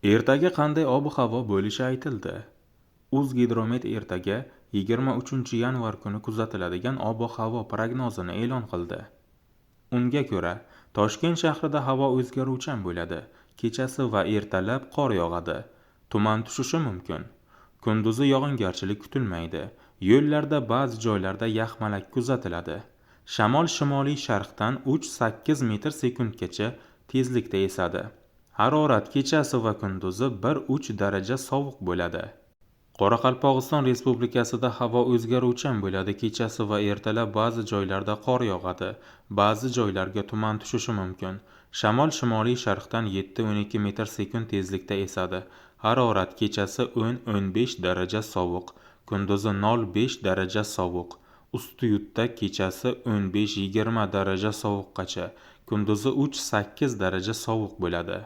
Ertaga qanday ob-havo bo'lishi aytildi. O'zgidromet ertaga 23 yanvar kuni kuzatiladigan ob-havo prognozini e'lon qildi. Unga ko'ra, Toshkent shahrida havo o'zgaruvchan bo'ladi. Kechasi va ertalab qor yog'adi. Tuman tushishi mumkin. Kunduzi yog'ingarchilik kutilmaydi. Yo'llarda ba'zi joylarda yaxmalak kuzatiladi. Shamol shimoliy sharqdan 3-8 metr sekundgacha tezlikda esadi. Harorat kechasi va kunduzi 1-3 daraja sovuq bo'ladi. Qoraqalpog'iston Respublikasida havo o'zgaruvchan bo'ladi. Kechasi va ertalab ba'zi joylarda qor yog'adi. Ba'zi joylarga tuman tushishi mumkin. Shamol shimoliy sharqdan 7-12 metr sekund tezlikda esadi. Harorat kechasi 10-15 daraja sovuq, kunduzi 0-5 daraja sovuq. Ustiyutda kechasi 15-20 daraja sovuqqacha, kunduzi 3-8 daraja sovuq bo'ladi.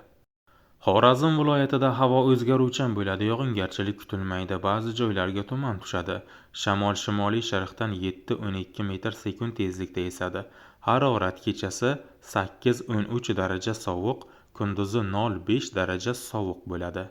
Xorazm viloyatida havo o'zgaruvchan bo'ladi. Yog'ingarchilik kutilmaydi. Ba'zi joylarga tuman tushadi. Shamol shimoliy sharqdan 7-12 metr sekund tezlikda esadi. Harorat kechasi 8-13 daraja sovuq, kunduzi 0-5 daraja sovuq bo'ladi.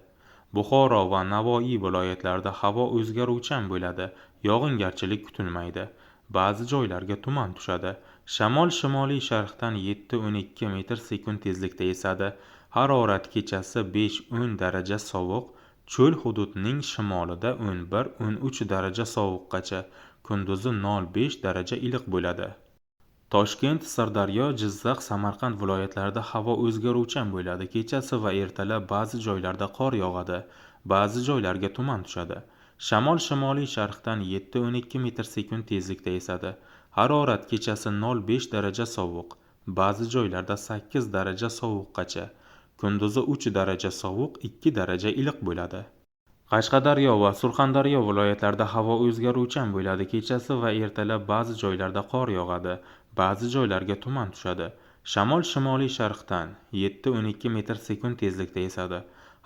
Buxoro va Navoiy viloyatlarida havo o'zgaruvchan bo'ladi. Yog'ingarchilik kutilmaydi. Ba'zi joylarga tuman tushadi. Shamol shimoliy sharqdan 7-12 metr sekund tezlikda esadi. Harorat kechasi 5-10 daraja sovuq, cho'l hududining shimolida 11-13 daraja sovuqqacha, kunduzi 0-5 daraja iliq bo'ladi. Toshkent, Sirdaryo, Jizzax, Samarqand viloyatlarida havo o'zgaruvchan bo'ladi. Kechasi va ertalab ba'zi joylarda qor yog'adi. Ba'zi joylarga tuman tushadi. Shamol shimoliy sharqdan 7-12 metr sekund tezlikda esadi. Harorat kechasi 0-5 daraja sovuq, ba'zi joylarda 8 daraja sovuqqacha, kunduzi 3 daraja sovuq, 2 daraja iliq bo'ladi. Qashqadaryo va Surxondaryo viloyatlarida havo o'zgaruvchan bo'ladi. Kechasi va ertalab ba'zi joylarda qor yog'adi. Ba'zi joylarga tuman tushadi. Shamol shimoliy sharqdan 7-12 metr sekund tezlikda esadi.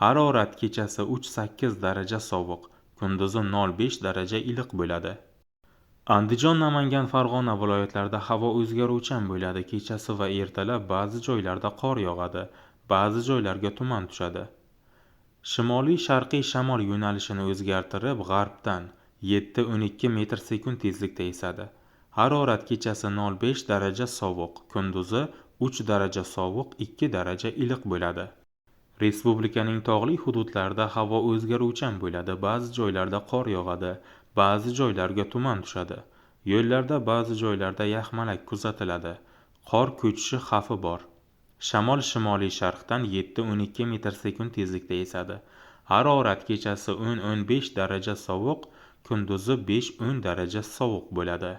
Harorat kechasi 3-8 daraja sovuq, kunduzi 0-5 daraja iliq bo'ladi. Andijon, Namangan, Farg'ona viloyatlarida havo o'zgaruvchan bo'ladi. Kechasi va ertalab ba'zi joylarda qor yog'adi. Ba'zi joylarga tuman tushadi. Shimoliy sharqiy shamol yo'nalishini o'zgartirib, g'arbdan 7-12 metr sekund tezlikda esadi. Harorat kechasi 0-5 daraja sovuq, kunduzi 3 daraja sovuq, 2 daraja iliq bo'ladi. Respublikaning tog'li hududlarida havo o'zgaruvchan bo'ladi. Ba'zi joylarda qor yog'adi, ba'zi joylarga tuman tushadi. Yo'llarda ba'zi joylarda yaxmalak kuzatiladi. Qor ko'chishi xavfi bor. Shamol shimoliy sharqdan 7-12 metr sekund tezlikda esadi. Harorat kechasi 10-15 daraja sovuq, kunduzi 5-10 daraja sovuq bo'ladi.